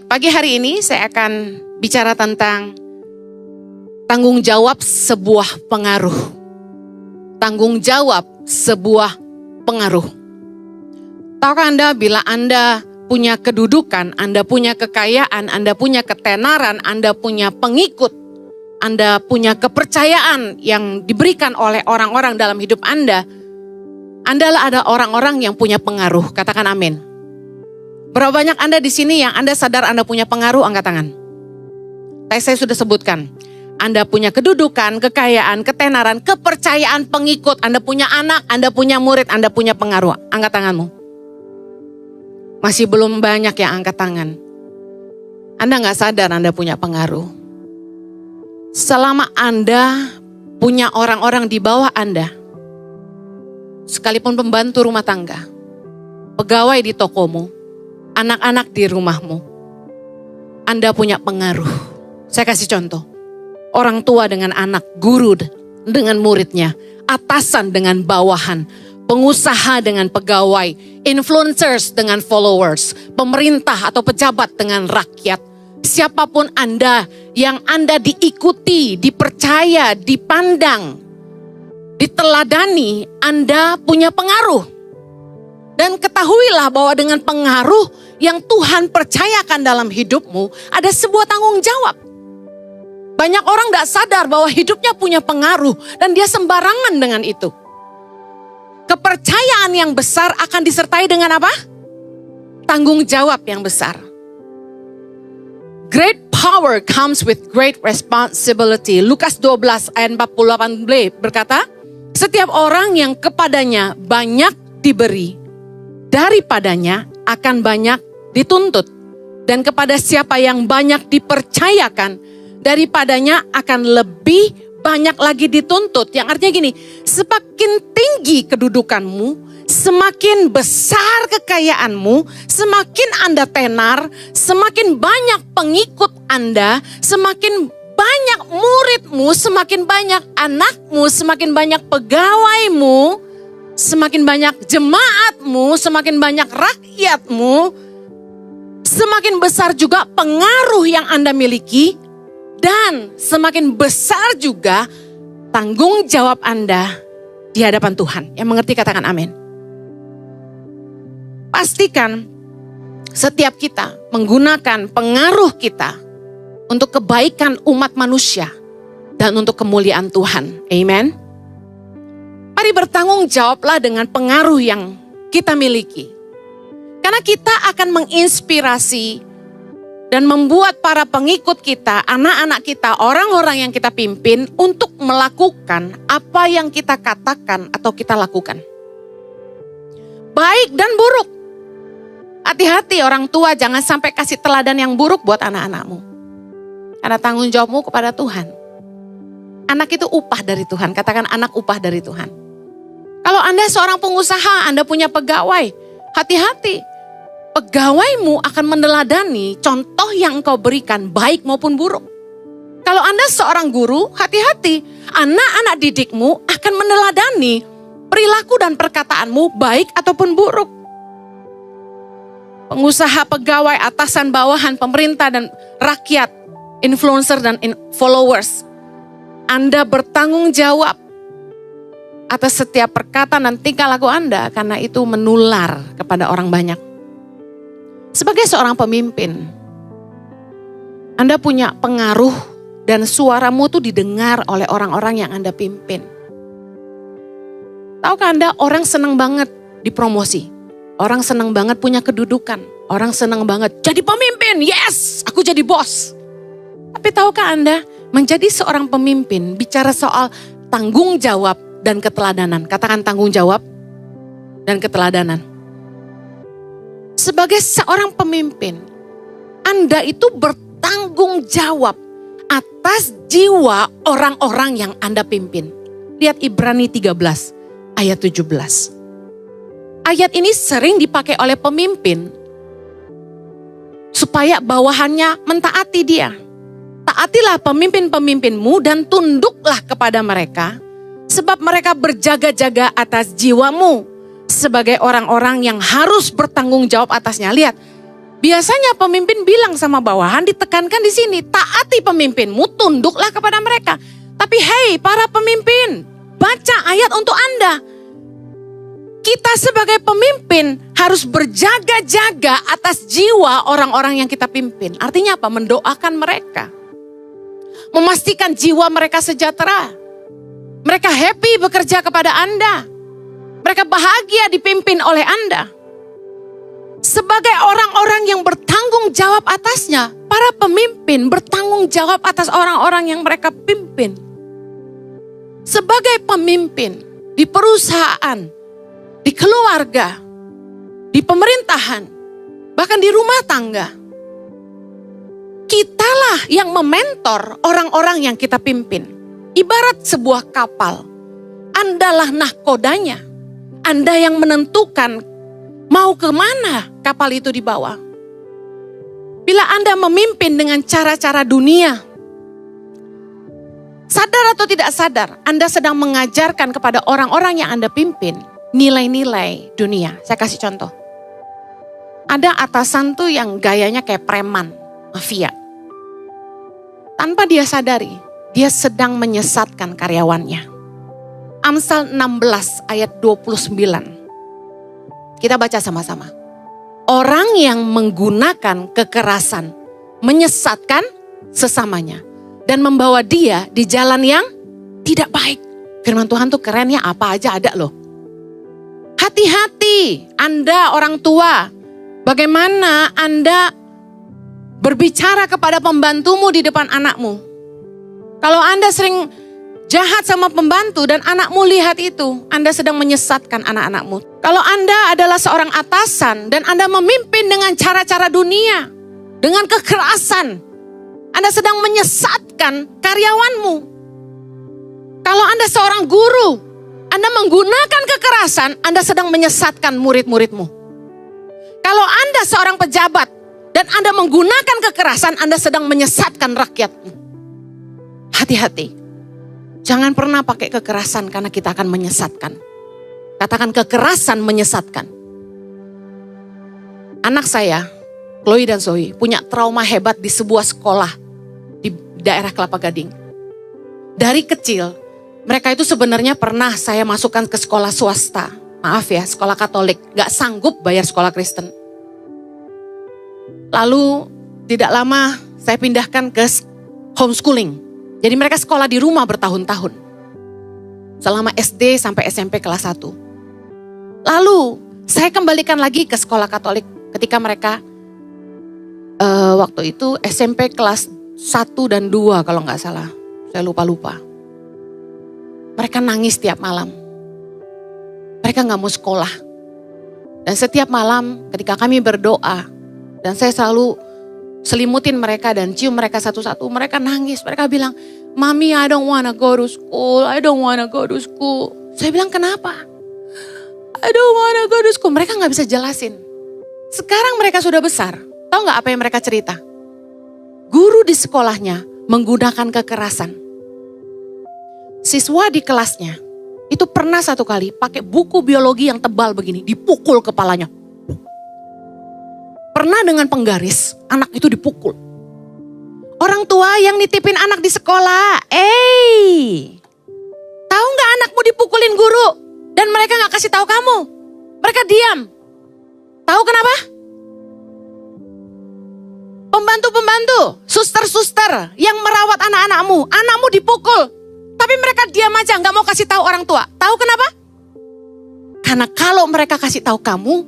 Pagi hari ini saya akan bicara tentang tanggung jawab sebuah pengaruh. Tanggung jawab sebuah pengaruh. Tahukah Anda bila Anda punya kedudukan, Anda punya kekayaan, Anda punya ketenaran, Anda punya pengikut, Anda punya kepercayaan yang diberikan oleh orang-orang dalam hidup Anda adalah ada orang-orang yang punya pengaruh. Katakan amin. Berapa banyak Anda di sini yang Anda sadar Anda punya pengaruh, angkat tangan. Tadi saya sudah sebutkan. Anda punya kedudukan, kekayaan, ketenaran, kepercayaan pengikut. Anda punya anak, Anda punya murid, Anda punya pengaruh. Angkat tanganmu. Masih belum banyak yang angkat tangan. Anda gak sadar Anda punya pengaruh. Selama Anda punya orang-orang di bawah Anda, sekalipun pembantu rumah tangga, pegawai di tokomu, anak-anak di rumahmu, Anda punya pengaruh. Saya kasih contoh. Orang tua dengan anak, guru dengan muridnya, atasan dengan bawahan, pengusaha dengan pegawai, influencers dengan followers, pemerintah atau pejabat dengan rakyat. Siapapun Anda yang Anda diikuti, dipercaya, dipandang, diteladani, Anda punya pengaruh. Dan ketahuilah bahwa dengan pengaruh yang Tuhan percayakan dalam hidupmu, ada sebuah tanggung jawab. Banyak orang gak sadar bahwa hidupnya punya pengaruh dan dia sembarangan dengan itu. Kepercayaan yang besar akan disertai dengan apa? Tanggung jawab yang besar. Great power comes with great responsibility. Lukas 12 ayat 48b berkata, setiap orang yang kepadanya banyak diberi, daripadanya akan banyak dituntut. Dan kepada siapa yang banyak dipercayakan, daripadanya akan lebih banyak lagi dituntut. Yang artinya gini, semakin tinggi kedudukanmu, semakin besar kekayaanmu, semakin Anda tenar, semakin banyak pengikut Anda, semakin banyak muridmu, semakin banyak anakmu, semakin banyak pegawaimu, semakin banyak jemaatmu, semakin banyak rakyatmu, semakin besar juga pengaruh yang Anda miliki, dan semakin besar juga tanggung jawab Anda di hadapan Tuhan. Yang mengerti katakan amin. Pastikan setiap kita menggunakan pengaruh kita untuk kebaikan umat manusia dan untuk kemuliaan Tuhan. Amen. Mari bertanggung jawablah dengan pengaruh yang kita miliki. Karena kita akan menginspirasi dan membuat para pengikut kita, anak-anak kita, orang-orang yang kita pimpin untuk melakukan apa yang kita katakan atau kita lakukan. Baik dan buruk. Hati-hati orang tua, jangan sampai kasih teladan yang buruk buat anak-anakmu. Karena tanggung jawabmu kepada Tuhan. Anak itu upah dari Tuhan, katakan anak upah dari Tuhan. Kalau Anda seorang pengusaha, Anda punya pegawai, hati-hati. Pegawaimu akan meneladani contoh yang engkau berikan, baik maupun buruk. Kalau Anda seorang guru, hati-hati. Anak-anak didikmu akan meneladani perilaku dan perkataanmu, baik ataupun buruk. Pengusaha, pegawai, atasan, bawahan, pemerintah, dan rakyat, influencer dan followers. Anda bertanggung jawab atas setiap perkataan dan tingkah laku Anda, karena itu menular kepada orang banyak. Sebagai seorang pemimpin, Anda punya pengaruh dan suaramu tuh didengar oleh orang-orang yang Anda pimpin. Tahukah Anda, orang senang banget dipromosi. Orang senang banget punya kedudukan. Orang senang banget jadi pemimpin, yes, aku jadi bos. Tapi tahukah Anda, menjadi seorang pemimpin bicara soal tanggung jawab dan keteladanan. Katakan tanggung jawab dan keteladanan. Sebagai seorang pemimpin, Anda itu bertanggung jawab atas jiwa orang-orang yang Anda pimpin. Lihat Ibrani 13 ayat 17. Ayat ini sering dipakai oleh pemimpin supaya bawahannya mentaati dia. Taatilah pemimpin-pemimpinmu dan tunduklah kepada mereka, sebab mereka berjaga-jaga atas jiwamu sebagai orang-orang yang harus bertanggung jawab atasnya. Lihat, Biasanya pemimpin bilang sama bawahan, ditekankan di sini, taati pemimpinmu, tunduklah kepada mereka. Tapi hey para pemimpin, baca ayat untuk Anda. Kita sebagai pemimpin harus berjaga-jaga atas jiwa orang-orang yang kita pimpin. Artinya apa? Mendoakan mereka. Memastikan jiwa mereka sejahtera. Mereka happy bekerja kepada Anda. Mereka bahagia dipimpin oleh Anda. Sebagai orang-orang yang bertanggung jawab atasnya, para pemimpin bertanggung jawab atas orang-orang yang mereka pimpin. Sebagai pemimpin di perusahaan, di keluarga, di pemerintahan, bahkan di rumah tangga, kitalah yang mementor orang-orang yang kita pimpin. Ibarat sebuah kapal, Andalah nahkodanya. Anda yang menentukan mau kemana kapal itu dibawa. Bila Anda memimpin dengan cara-cara dunia, sadar atau tidak sadar, Anda sedang mengajarkan kepada orang-orang yang Anda pimpin nilai-nilai dunia. Saya kasih contoh. Ada atasan tuh yang gayanya kayak preman, mafia. Tanpa dia sadari, dia sedang menyesatkan karyawannya. Amsal 16 ayat 29. Kita baca sama-sama. Orang yang menggunakan kekerasan menyesatkan sesamanya dan membawa dia di jalan yang tidak baik. Firman Tuhan tuh keren ya, apa aja ada loh. Hati-hati Anda orang tua, bagaimana Anda berbicara kepada pembantumu di depan anakmu. Kalau Anda sering jahat sama pembantu dan anakmu lihat itu, Anda sedang menyesatkan anak-anakmu. Kalau Anda adalah seorang atasan dan Anda memimpin dengan cara-cara dunia, dengan kekerasan, Anda sedang menyesatkan karyawanmu. Kalau Anda seorang guru, Anda menggunakan kekerasan, Anda sedang menyesatkan murid-muridmu. Kalau Anda seorang pejabat dan Anda menggunakan kekerasan, Anda sedang menyesatkan rakyatmu. Hati-hati. Jangan pernah pakai kekerasan karena kita akan menyesatkan. Katakan kekerasan menyesatkan. Anak saya, Chloe dan Zoe, punya trauma hebat di sebuah sekolah di daerah Kelapa Gading. Dari kecil, mereka itu sebenarnya pernah saya masukkan ke sekolah swasta. Maaf ya, sekolah Katolik. Gak sanggup bayar sekolah Kristen. Lalu tidak lama saya pindahkan ke homeschooling. Jadi mereka sekolah di rumah bertahun-tahun. Selama SD sampai SMP kelas 1. Lalu saya kembalikan lagi ke sekolah Katolik ketika mereka waktu itu SMP kelas 1 dan 2 kalau nggak salah. Saya lupa-lupa. Mereka nangis tiap malam. Mereka nggak mau sekolah. Dan setiap malam ketika kami berdoa, dan saya selalu selimutin mereka dan cium mereka satu-satu, mereka nangis. Mereka bilang, "Mami, I don't wanna go to school. I don't wanna go to school." Saya bilang, "Kenapa?" "I don't wanna go to school." Mereka gak bisa jelasin. Sekarang mereka sudah besar. Tahu gak apa yang mereka cerita? Guru di sekolahnya menggunakan kekerasan. Siswa di kelasnya itu pernah satu kali pakai buku biologi yang tebal begini, dipukul kepalanya. Pernah dengan penggaris, anak itu dipukul. Orang tua yang nitipin anak di sekolah, tahu gak anakmu dipukulin guru? Dan mereka gak kasih tahu kamu. Mereka diam. Tahu kenapa? Pembantu-pembantu, suster-suster yang merawat anak-anakmu, anakmu dipukul. Tapi mereka diam aja, gak mau kasih tahu orang tua. Tahu kenapa? Karena kalau mereka kasih tahu kamu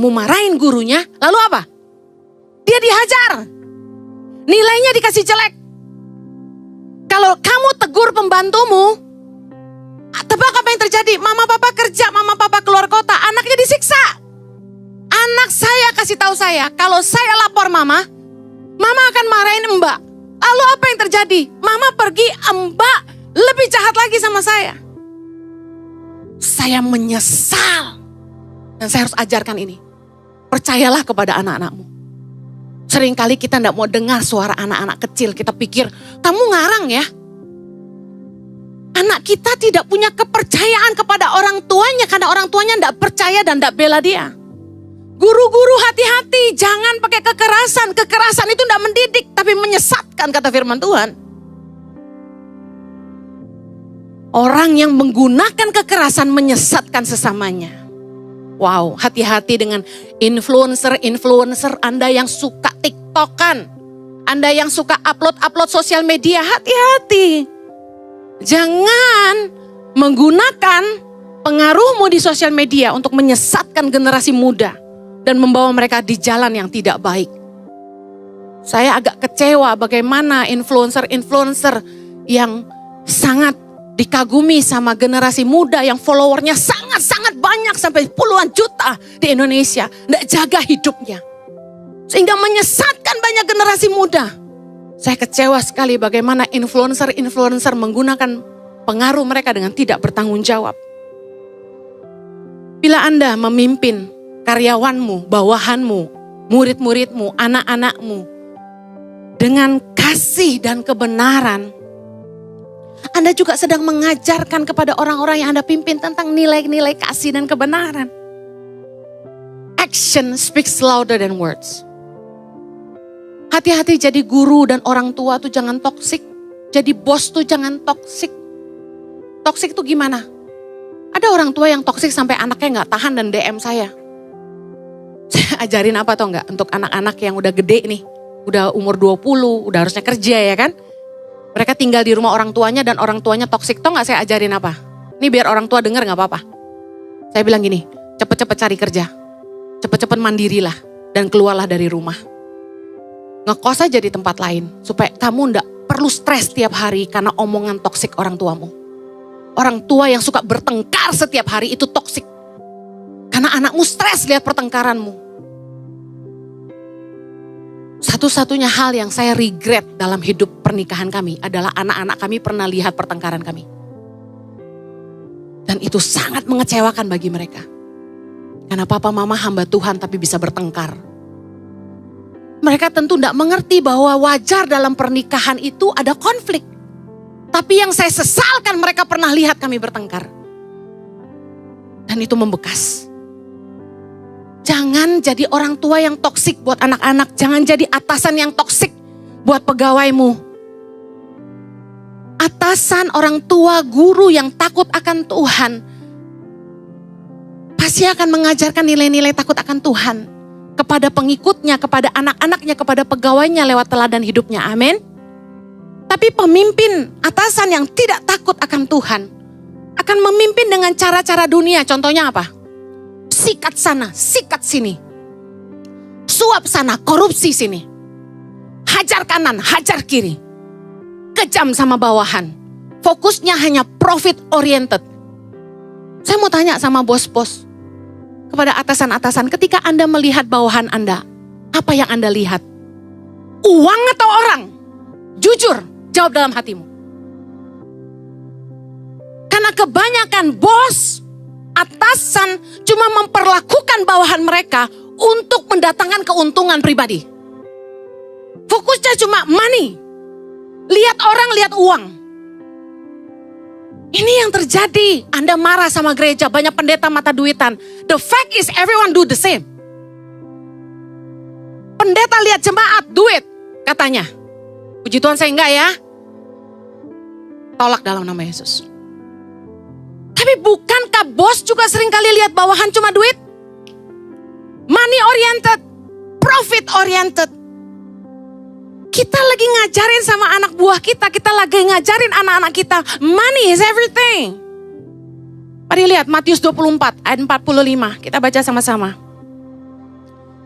marahin gurunya, lalu apa? Dia dihajar. Nilainya dikasih jelek. Kalau kamu tegur pembantumu, tebak apa yang terjadi? Mama papa kerja, mama papa keluar kota, anaknya disiksa. Anak saya kasih tahu saya, kalau saya lapor mama akan marahin mbak. Lalu apa yang terjadi? Mama pergi, mbak lebih jahat lagi sama saya. Saya menyesal. Dan saya harus ajarkan ini. Percayalah kepada anak-anakmu. Seringkali kita tidak mau dengar suara anak-anak kecil. Kita pikir, kamu ngarang ya. Anak kita tidak punya kepercayaan kepada orang tuanya. Karena orang tuanya tidak percaya dan tidak bela dia. Guru-guru hati-hati, jangan pakai kekerasan. Kekerasan itu tidak mendidik, tapi menyesatkan, kata firman Tuhan. Orang yang menggunakan kekerasan menyesatkan sesamanya. Wow, hati-hati dengan influencer Anda yang suka TikTokan. Anda yang suka upload sosial media, hati-hati. Jangan menggunakan pengaruhmu di sosial media untuk menyesatkan generasi muda dan membawa mereka di jalan yang tidak baik. Saya agak kecewa bagaimana influencer yang sangat dikagumi sama generasi muda yang followernya sangat-sangat banyak sampai puluhan juta di Indonesia. Nggak jaga hidupnya. Sehingga menyesatkan banyak generasi muda. Saya kecewa sekali bagaimana influencer menggunakan pengaruh mereka dengan tidak bertanggung jawab. Bila Anda memimpin karyawanmu, bawahanmu, murid-muridmu, anak-anakmu dengan kasih dan kebenaran, Anda juga sedang mengajarkan kepada orang-orang yang Anda pimpin tentang nilai-nilai kasih dan kebenaran. Action speaks louder than words. Hati-hati jadi guru dan orang tua tuh jangan toksik. Jadi bos tuh jangan toksik. Toksik tuh gimana? Ada orang tua yang toksik sampai anaknya gak tahan dan DM saya. Saya ajarin apa tau gak? Untuk anak-anak yang udah gede nih. Udah umur 20, udah harusnya kerja ya kan? Mereka tinggal di rumah orang tuanya dan orang tuanya toksik. Tau gak saya ajarin apa? Ini biar orang tua dengar gak apa-apa. Saya bilang gini, cepet-cepet cari kerja. Cepet-cepet mandirilah dan keluarlah dari rumah. Ngekos aja di tempat lain. Supaya kamu gak perlu stres tiap hari karena omongan toksik orang tuamu. Orang tua yang suka bertengkar setiap hari itu toksik. Karena anakmu stres lihat pertengkaranmu. Satu-satunya hal yang saya regret dalam hidup pernikahan kami adalah anak-anak kami pernah lihat pertengkaran kami. Dan itu sangat mengecewakan bagi mereka. Karena papa mama hamba Tuhan tapi bisa bertengkar. Mereka tentu tidak mengerti bahwa wajar dalam pernikahan itu ada konflik. Tapi yang saya sesalkan mereka pernah lihat kami bertengkar. Dan itu membekas. Jangan jadi orang tua yang toksik buat anak-anak. Jangan jadi atasan yang toksik buat pegawaimu. Atasan, orang tua, guru yang takut akan Tuhan pasti akan mengajarkan nilai-nilai takut akan Tuhan kepada pengikutnya, kepada anak-anaknya, kepada pegawainya lewat teladan hidupnya. Amin. Tapi pemimpin atasan yang tidak takut akan Tuhan akan memimpin dengan cara-cara dunia. Contohnya apa? Sikat sana, sikat sini. Suap sana, korupsi sini. Hajar kanan, hajar kiri. Kejam sama bawahan. Fokusnya hanya profit oriented. Saya mau tanya sama bos-bos. Kepada atasan-atasan, ketika Anda melihat bawahan Anda, apa yang Anda lihat? Uang atau orang? Jujur. Jawab dalam hatimu. Karena kebanyakan bos, atasan cuma memperlakukan bawahan mereka untuk mendatangkan keuntungan pribadi. Fokusnya cuma money. Lihat orang, lihat uang. Ini yang terjadi. Anda marah sama gereja, banyak pendeta mata duitan. The fact is everyone do the same. Pendeta lihat jemaat, duit katanya. Puji Tuhan saya enggak ya. Tolak dalam nama Yesus. Tapi bukankah bos juga seringkali lihat bawahan cuma duit? Money oriented, profit oriented. Kita lagi ngajarin sama anak buah kita, kita lagi ngajarin anak-anak kita, money is everything. Mari lihat Matius 24 ayat 45, kita baca sama-sama.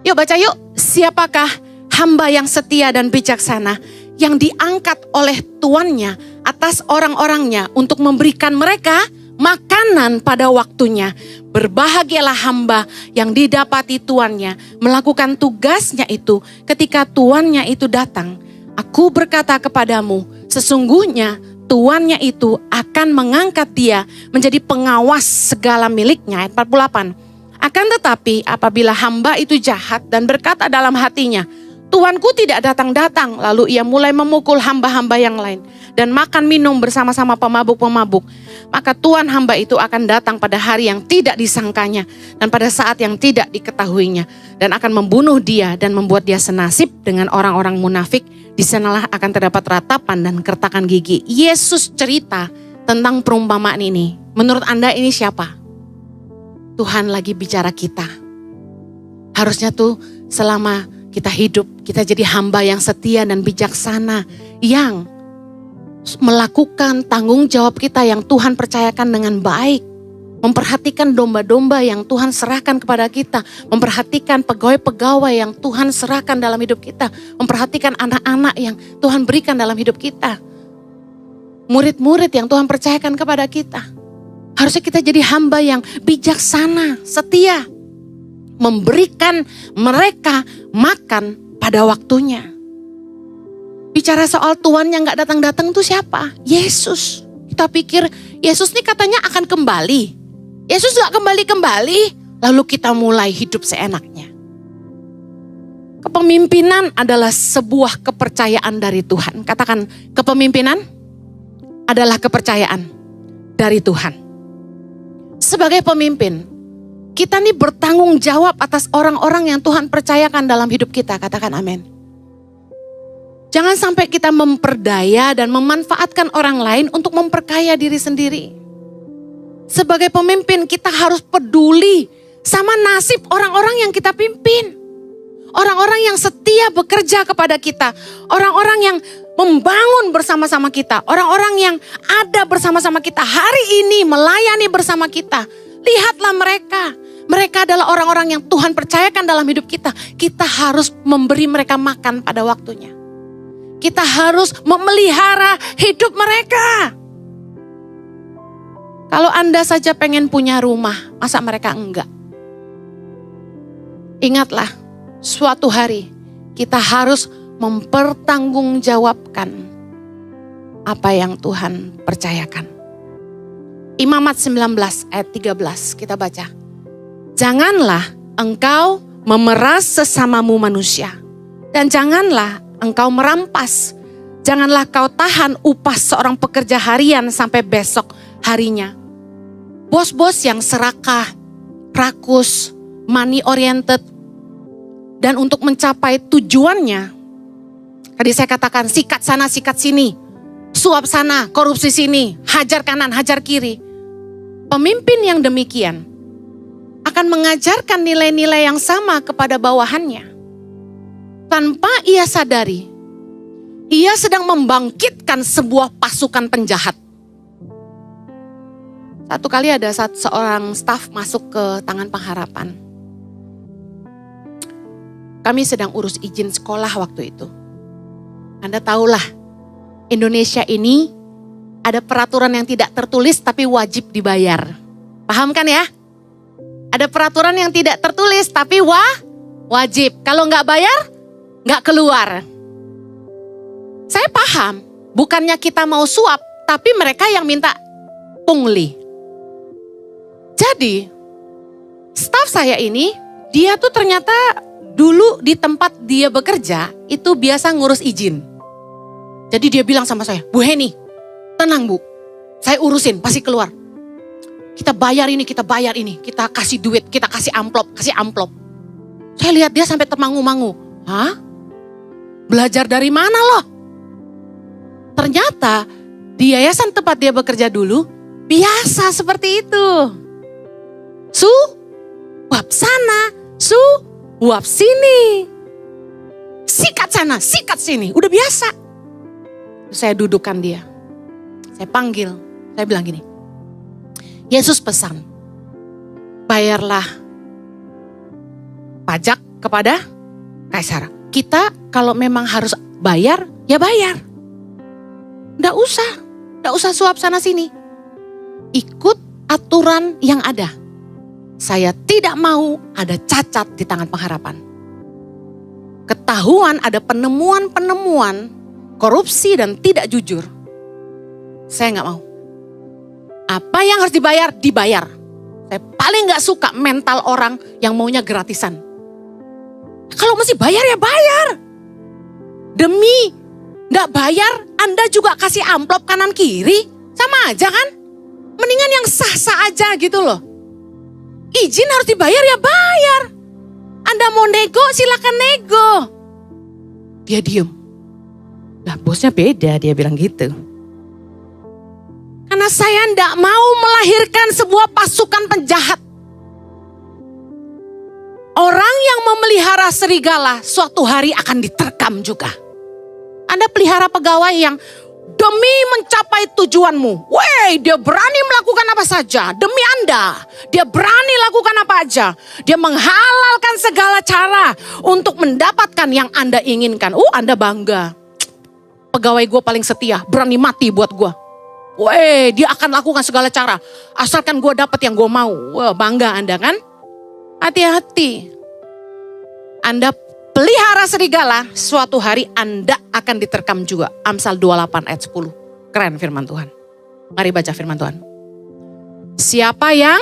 Yuk baca yuk, siapakah hamba yang setia dan bijaksana yang diangkat oleh tuannya atas orang-orangnya untuk memberikan mereka makanan pada waktunya. Berbahagialah hamba yang didapati tuannya melakukan tugasnya itu ketika tuannya itu datang. Aku berkata kepadamu, sesungguhnya tuannya itu akan mengangkat dia menjadi pengawas segala miliknya. Ayat 48. Akan tetapi apabila hamba itu jahat dan berkata dalam hatinya, Tuanku tidak datang-datang, lalu ia mulai memukul hamba-hamba yang lain dan makan minum bersama-sama pemabuk-pemabuk. maka tuan hamba itu akan datang pada hari yang tidak disangkanya dan pada saat yang tidak diketahuinya, dan akan membunuh dia dan membuat dia senasib dengan orang-orang munafik. Di sanalah akan terdapat ratapan dan kertakan gigi. Yesus cerita tentang perumpamaan ini. Menurut Anda ini siapa? Tuhan lagi bicara kita. Harusnya tuh selama kita hidup, kita jadi hamba yang setia dan bijaksana, yang melakukan tanggung jawab kita yang Tuhan percayakan dengan baik. Memperhatikan domba-domba yang Tuhan serahkan kepada kita. Memperhatikan pegawai-pegawai yang Tuhan serahkan dalam hidup kita. Memperhatikan anak-anak yang Tuhan berikan dalam hidup kita. Murid-murid yang Tuhan percayakan kepada kita. Harusnya kita jadi hamba yang bijaksana, setia. Memberikan mereka makan pada waktunya. Bicara soal Tuhan yang gak datang-datang itu siapa? Yesus. Kita pikir Yesus ini katanya akan kembali. Yesus gak kembali-kembali. Lalu kita mulai hidup seenaknya. Kepemimpinan adalah sebuah kepercayaan dari Tuhan. Katakan, kepemimpinan adalah kepercayaan dari Tuhan. Sebagai pemimpin, kita nih bertanggung jawab atas orang-orang yang Tuhan percayakan dalam hidup kita. Katakan amin. Jangan sampai kita memperdaya dan memanfaatkan orang lain untuk memperkaya diri sendiri. Sebagai pemimpin kita harus peduli sama nasib orang-orang yang kita pimpin. Orang-orang yang setia bekerja kepada kita. Orang-orang yang membangun bersama-sama kita. Orang-orang yang ada bersama-sama kita hari ini melayani bersama kita. Lihatlah mereka. Mereka adalah orang-orang yang Tuhan percayakan dalam hidup kita. Kita harus memberi mereka makan pada waktunya. Kita harus memelihara hidup mereka. Kalau Anda saja pengen punya rumah, masa mereka enggak? Ingatlah, suatu hari kita harus mempertanggungjawabkan apa yang Tuhan percayakan. Imamat 19 ayat 13 kita baca. Janganlah engkau memeras sesamamu manusia, dan janganlah engkau merampas. Janganlah kau tahan upah seorang pekerja harian sampai besok harinya. Bos-bos yang serakah, rakus, money oriented, dan untuk mencapai tujuannya, tadi saya katakan sikat sana, sikat sini, suap sana, korupsi sini, hajar kanan, hajar kiri. Pemimpin yang demikian akan mengajarkan nilai-nilai yang sama kepada bawahannya. Tanpa ia sadari, ia sedang membangkitkan sebuah pasukan penjahat. Satu kali ada seorang staf masuk ke Tangan Pengharapan. Kami sedang urus izin sekolah waktu itu. Anda tahulah, Indonesia ini ada peraturan yang tidak tertulis tapi wajib dibayar. Paham kan ya? Ada peraturan yang tidak tertulis tapi wajib. Kalau nggak bayar, nggak keluar. Saya paham, bukannya kita mau suap, tapi mereka yang minta pungli. Jadi, staf saya ini, dia tuh ternyata dulu di tempat dia bekerja, itu biasa ngurus izin. Jadi dia bilang sama saya, Bu Heni, tenang Bu, saya urusin, pasti keluar. Kita bayar ini, kita kasih duit, kita kasih amplop. Saya lihat dia sampai termangu-mangu. Hah? Belajar dari mana loh? Ternyata di yayasan tempat dia bekerja dulu, biasa seperti itu. Suap sana, suap sini. Sikat sana, sikat sini, udah biasa. Saya dudukkan dia, saya panggil, saya bilang gini, Yesus pesan, bayarlah pajak kepada Kaisar. Kita kalau memang harus bayar, ya bayar. Nggak usah suap sana sini. Ikut aturan yang ada. Saya tidak mau ada cacat di Tangan Pengharapan. Ketahuan ada penemuan-penemuan korupsi dan tidak jujur. Saya nggak mau. Apa yang harus dibayar, dibayar. Saya paling nggak suka mental orang yang maunya gratisan. Kalau mesti bayar ya bayar. Demi nggak bayar, Anda juga kasih amplop kanan kiri, sama aja kan? Mendingan yang sah-sah aja gitu loh. Izin harus dibayar ya bayar. Anda mau nego silakan nego. Dia diem. Lah bosnya beda, dia bilang gitu. Karena saya tidak mau melahirkan sebuah pasukan penjahat. Orang yang memelihara serigala suatu hari akan diterkam juga. Anda pelihara pegawai yang demi mencapai tujuanmu. Wey, dia berani melakukan apa saja demi Anda. Dia berani lakukan apa aja. Dia menghalalkan segala cara untuk mendapatkan yang Anda inginkan. Anda bangga. Pegawai gue paling setia, berani mati buat gue. Wey, dia akan lakukan segala cara. Asalkan gue dapat yang gue mau. Wah, bangga Anda kan? Hati-hati. Anda pelihara serigala, suatu hari Anda akan diterkam juga. Amsal 28 ayat 10. Keren firman Tuhan. Mari baca firman Tuhan. Siapa yang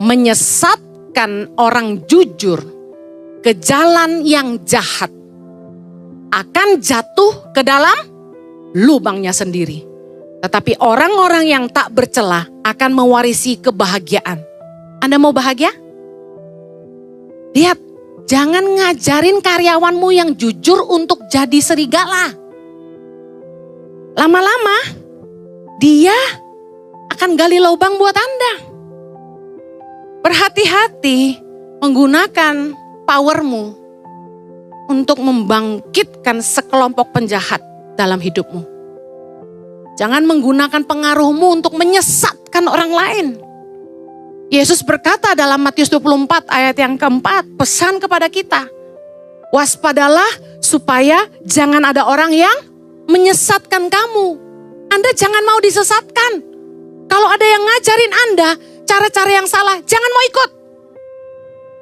menyesatkan orang jujur ke jalan yang jahat akan jatuh ke dalam lubangnya sendiri. Tetapi orang-orang yang tak bercela akan mewarisi kebahagiaan. Anda mau bahagia? Lihat, jangan ngajarin karyawanmu yang jujur untuk jadi serigala. Lama-lama dia akan gali lubang buat Anda. Berhati-hati menggunakan powermu untuk membangkitkan sekelompok penjahat dalam hidupmu. Jangan menggunakan pengaruhmu untuk menyesatkan orang lain. Yesus berkata dalam Matius 24 ayat yang keempat, pesan kepada kita. Waspadalah supaya jangan ada orang yang menyesatkan kamu. Anda jangan mau disesatkan. Kalau ada yang ngajarin Anda cara-cara yang salah, jangan mau ikut.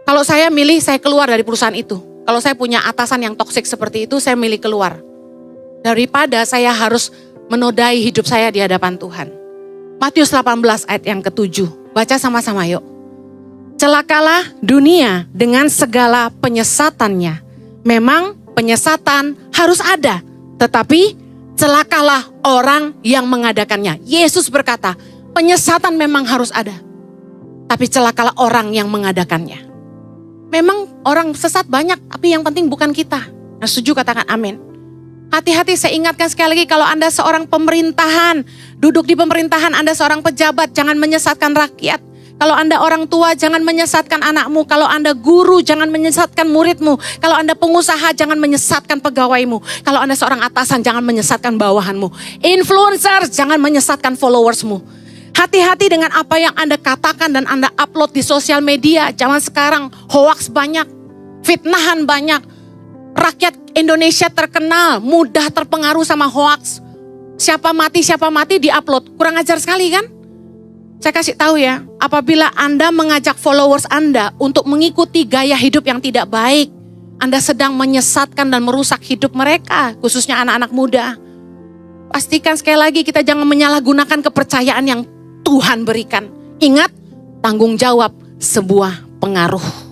Kalau saya milih, saya keluar dari perusahaan itu. Kalau saya punya atasan yang toksik seperti itu, saya milih keluar. Daripada saya harus menodai hidup saya di hadapan Tuhan. Matius 18 ayat yang ke-7. Baca sama-sama yuk. Celakalah dunia dengan segala penyesatannya. Memang penyesatan harus ada. Tetapi celakalah orang yang mengadakannya. Yesus berkata, penyesatan memang harus ada. Tapi celakalah orang yang mengadakannya. Memang orang sesat banyak, tapi yang penting bukan kita. Nah, setuju katakan amin. Hati-hati, saya ingatkan sekali lagi, kalau Anda seorang pemerintahan, duduk di pemerintahan, Anda seorang pejabat, jangan menyesatkan rakyat. Kalau Anda orang tua, jangan menyesatkan anakmu. Kalau Anda guru, jangan menyesatkan muridmu. Kalau Anda pengusaha, jangan menyesatkan pegawaimu. Kalau Anda seorang atasan, jangan menyesatkan bawahanmu. Influencer, jangan menyesatkan followersmu. Hati-hati dengan apa yang Anda katakan dan Anda upload di sosial media. Zaman sekarang hoaks banyak, fitnahan banyak. Rakyat Indonesia terkenal, mudah terpengaruh sama hoaks. Siapa mati di-upload. Kurang ajar sekali kan? Saya kasih tahu ya, apabila Anda mengajak followers Anda untuk mengikuti gaya hidup yang tidak baik, Anda sedang menyesatkan dan merusak hidup mereka, khususnya anak-anak muda. Pastikan sekali lagi kita jangan menyalahgunakan kepercayaan yang Tuhan berikan. Ingat, tanggung jawab sebuah pengaruh.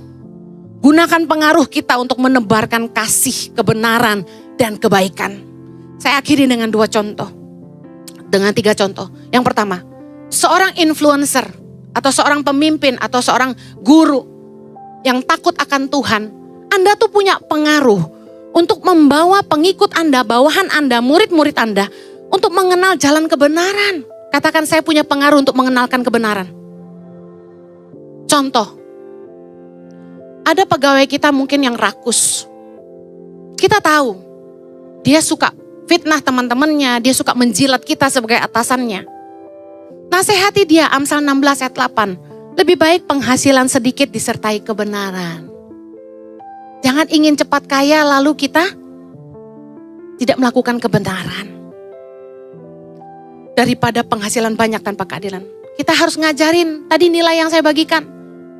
Gunakan pengaruh kita untuk menebarkan kasih, kebenaran, dan kebaikan. Saya akhiri dengan 2 contoh. Dengan 3 contoh. Yang pertama, seorang influencer atau seorang pemimpin atau seorang guru yang takut akan Tuhan, Anda tuh punya pengaruh untuk membawa pengikut Anda, bawahan Anda, murid-murid Anda untuk mengenal jalan kebenaran. Katakan, saya punya pengaruh untuk mengenalkan kebenaran. Contoh, ada pegawai kita mungkin yang rakus. Kita tahu, dia suka fitnah teman-temannya, dia suka menjilat kita sebagai atasannya. Nasihati dia, Amsal 16 ayat 8. Lebih baik penghasilan sedikit disertai kebenaran. Jangan ingin cepat kaya lalu kita tidak melakukan kebenaran. Daripada penghasilan banyak tanpa keadilan. Kita harus ngajarin, tadi nilai yang saya bagikan.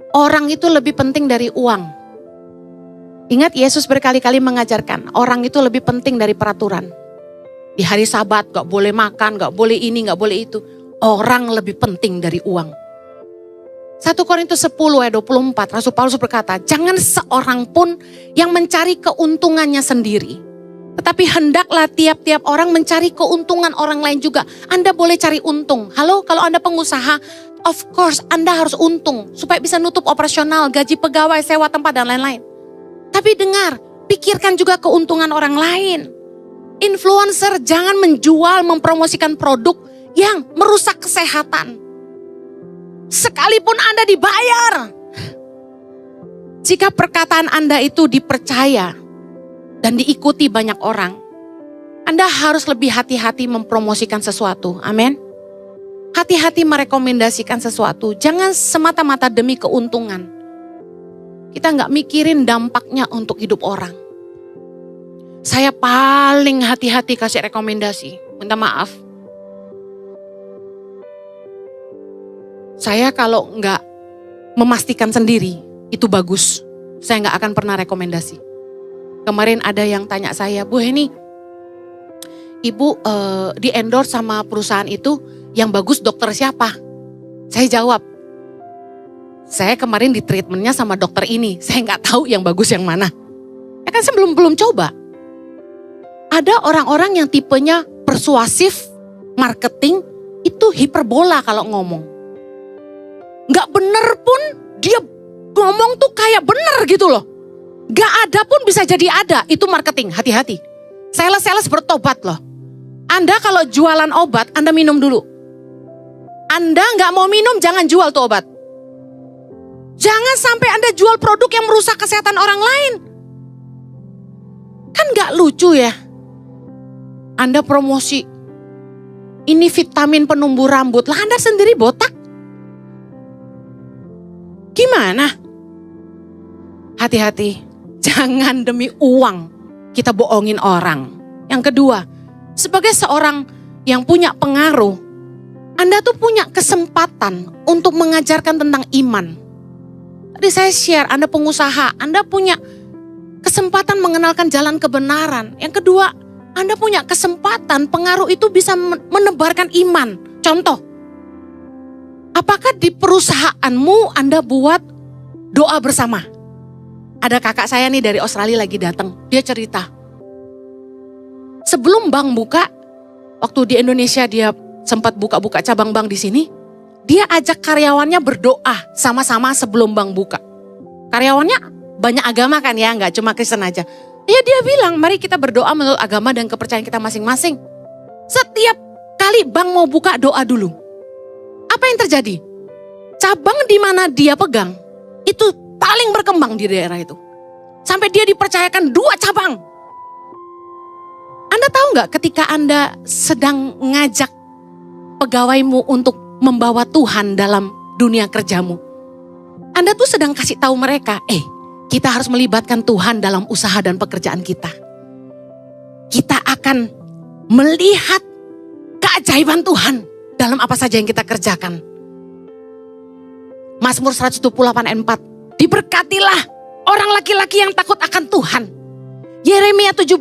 Orang itu lebih penting dari uang. Ingat, Yesus berkali-kali mengajarkan, orang itu lebih penting dari peraturan. Di hari Sabat gak boleh makan, gak boleh ini, gak boleh itu. Orang lebih penting dari uang. 1 Korintus 10 ayat 24, Rasul Paulus berkata, jangan seorang pun yang mencari keuntungannya sendiri. Tetapi hendaklah tiap-tiap orang mencari keuntungan orang lain juga. Anda boleh cari untung. Halo, kalau Anda pengusaha, of course Anda harus untung. Supaya bisa nutup operasional, gaji pegawai, sewa tempat dan lain-lain. Tapi dengar, pikirkan juga keuntungan orang lain. Influencer jangan menjual, mempromosikan produk yang merusak kesehatan. Sekalipun Anda dibayar. Jika perkataan Anda itu dipercaya dan diikuti banyak orang, Anda harus lebih hati-hati mempromosikan sesuatu. Amin. Hati-hati merekomendasikan sesuatu. Jangan semata-mata demi keuntungan. Kita nggak mikirin dampaknya untuk hidup orang. Saya paling hati-hati kasih rekomendasi. Minta maaf. Saya kalau nggak memastikan sendiri, itu bagus. Saya nggak akan pernah rekomendasi. Kemarin ada yang tanya saya, Bu Heni, Ibu di endorse sama perusahaan itu, yang bagus dokter siapa? Saya jawab, saya kemarin di treatmentnya sama dokter ini, saya nggak tahu yang bagus yang mana. Ya kan saya belum coba. Ada orang-orang yang tipenya persuasif, marketing, itu hiperbola kalau ngomong. Nggak bener pun dia ngomong tuh kayak bener gitu loh. Gak ada pun bisa jadi ada, itu marketing, hati-hati. Sales bertobat loh. Anda kalau jualan obat, Anda minum dulu. Anda gak mau minum, jangan jual tuh obat. Jangan sampai Anda jual produk yang merusak kesehatan orang lain. Kan gak lucu ya. Anda promosi, ini vitamin penumbuh rambut, lah Anda sendiri botak. Gimana? Hati-hati. Jangan demi uang kita bohongin orang. Yang kedua, sebagai seorang yang punya pengaruh, Anda tuh punya kesempatan untuk mengajarkan tentang iman. Tadi saya share, Anda pengusaha, Anda punya kesempatan mengenalkan jalan kebenaran. Yang kedua, Anda punya kesempatan, pengaruh itu bisa menebarkan iman. Contoh, apakah di perusahaanmu Anda buat doa bersama? Ada kakak saya nih dari Australia lagi datang. Dia cerita. Sebelum bank buka, waktu di Indonesia dia sempat buka-buka cabang bank di sini. Dia ajak karyawannya berdoa sama-sama sebelum bank buka. Karyawannya banyak agama kan ya, nggak cuma Kristen aja. Ya dia bilang, mari kita berdoa menurut agama dan kepercayaan kita masing-masing. Setiap kali bank mau buka, doa dulu. Apa yang terjadi? Cabang di mana dia pegang, itu paling berkembang di daerah itu. Sampai dia dipercayakan 2 cabang. Anda tahu nggak ketika Anda sedang ngajak pegawaimu untuk membawa Tuhan dalam dunia kerjamu. Anda tuh sedang kasih tahu mereka, kita harus melibatkan Tuhan dalam usaha dan pekerjaan kita. Kita akan melihat keajaiban Tuhan dalam apa saja yang kita kerjakan. Mazmur 128 ayat 4. Diberkatilah orang laki-laki yang takut akan Tuhan. Yeremia 17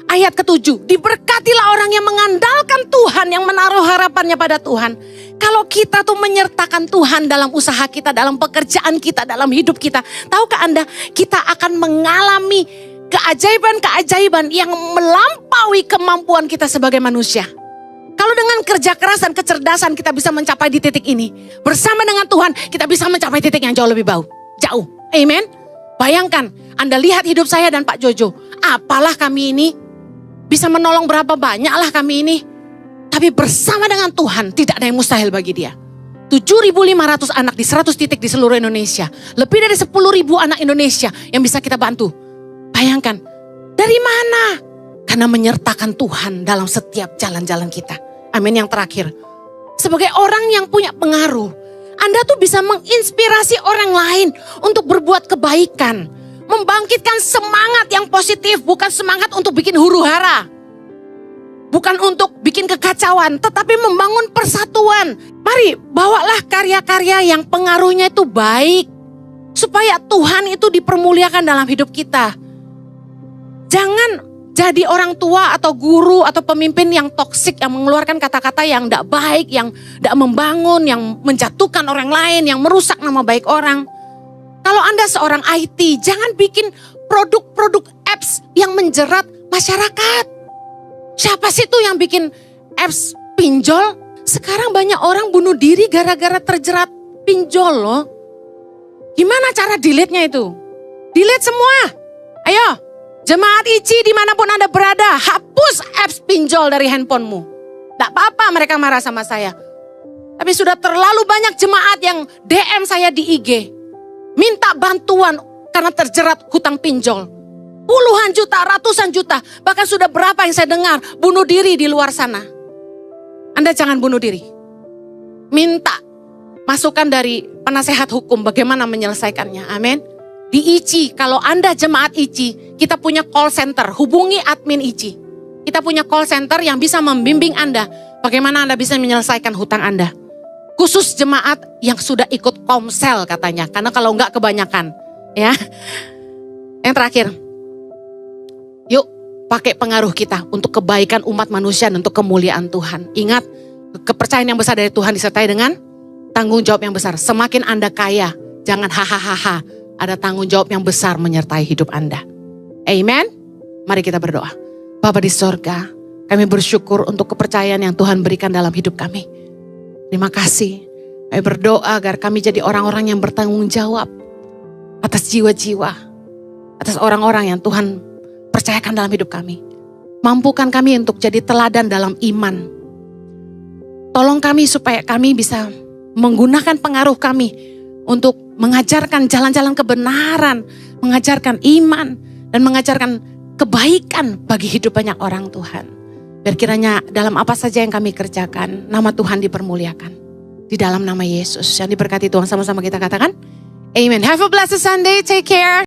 ayat ke-7. Diberkatilah orang yang mengandalkan Tuhan, yang menaruh harapannya pada Tuhan. Kalau kita tuh menyertakan Tuhan dalam usaha kita, dalam pekerjaan kita, dalam hidup kita. Tahukah Anda, kita akan mengalami keajaiban-keajaiban yang melampaui kemampuan kita sebagai manusia. Kalau dengan kerja keras dan kecerdasan kita bisa mencapai di titik ini. Bersama dengan Tuhan kita bisa mencapai titik yang jauh lebih jauh. Amen. Bayangkan, Anda lihat hidup saya dan Pak Jojo. Apalah kami ini, bisa menolong berapa banyak lah kami ini. Tapi bersama dengan Tuhan tidak ada yang mustahil bagi dia. 7.500 anak di 100 titik di seluruh Indonesia. Lebih dari 10.000 anak Indonesia yang bisa kita bantu. Bayangkan, dari mana? Karena menyertakan Tuhan dalam setiap jalan-jalan kita. Amin. Yang terakhir, sebagai orang yang punya pengaruh, Anda tuh bisa menginspirasi orang lain untuk berbuat kebaikan. Membangkitkan semangat yang positif, bukan semangat untuk bikin huru-hara. Bukan untuk bikin kekacauan, tetapi membangun persatuan. Mari bawalah karya-karya yang pengaruhnya itu baik. Supaya Tuhan itu dipermuliakan dalam hidup kita. Jangan jadi orang tua atau guru atau pemimpin yang toksik, yang mengeluarkan kata-kata yang tidak baik, yang tidak membangun, yang menjatuhkan orang lain, yang merusak nama baik orang. Kalau Anda seorang IT, jangan bikin produk-produk apps yang menjerat masyarakat. Siapa sih tuh yang bikin apps pinjol? Sekarang banyak orang bunuh diri gara-gara terjerat pinjol loh. Gimana cara delete-nya itu? Delete semua. Ayo, jemaat ICI dimanapun Anda berada, hapus apps pinjol dari handphonemu. Tidak apa-apa mereka marah sama saya. Tapi sudah terlalu banyak jemaat yang DM saya di IG. Minta bantuan karena terjerat hutang pinjol. Puluhan juta, ratusan juta. Bahkan sudah berapa yang saya dengar bunuh diri di luar sana. Anda jangan bunuh diri. Minta masukan dari penasehat hukum bagaimana menyelesaikannya. Amin. Di ICI, kalau Anda jemaat ICI, kita punya call center. Hubungi admin ICI. Kita punya call center yang bisa membimbing Anda bagaimana Anda bisa menyelesaikan hutang Anda. Khusus jemaat yang sudah ikut komsel katanya. Karena kalau enggak kebanyakan. Ya. Yang terakhir. Yuk pakai pengaruh kita untuk kebaikan umat manusia dan untuk kemuliaan Tuhan. Ingat, kepercayaan yang besar dari Tuhan disertai dengan tanggung jawab yang besar. Semakin Anda kaya, jangan hahaha. Ada tanggung jawab yang besar menyertai hidup Anda. Amen. Mari kita berdoa. Bapa di sorga, kami bersyukur untuk kepercayaan yang Tuhan berikan dalam hidup kami. Terima kasih. Kami berdoa agar kami jadi orang-orang yang bertanggung jawab atas jiwa-jiwa, atas orang-orang yang Tuhan percayakan dalam hidup kami. Mampukan kami untuk jadi teladan dalam iman. Tolong kami supaya kami bisa menggunakan pengaruh kami untuk mengajarkan jalan-jalan kebenaran, mengajarkan iman, dan mengajarkan kebaikan bagi hidup banyak orang Tuhan. Biar kiranya dalam apa saja yang kami kerjakan, nama Tuhan dipermuliakan. Di dalam nama Yesus, yang diberkati Tuhan sama-sama kita katakan, Amen. Have a blessed Sunday, take care.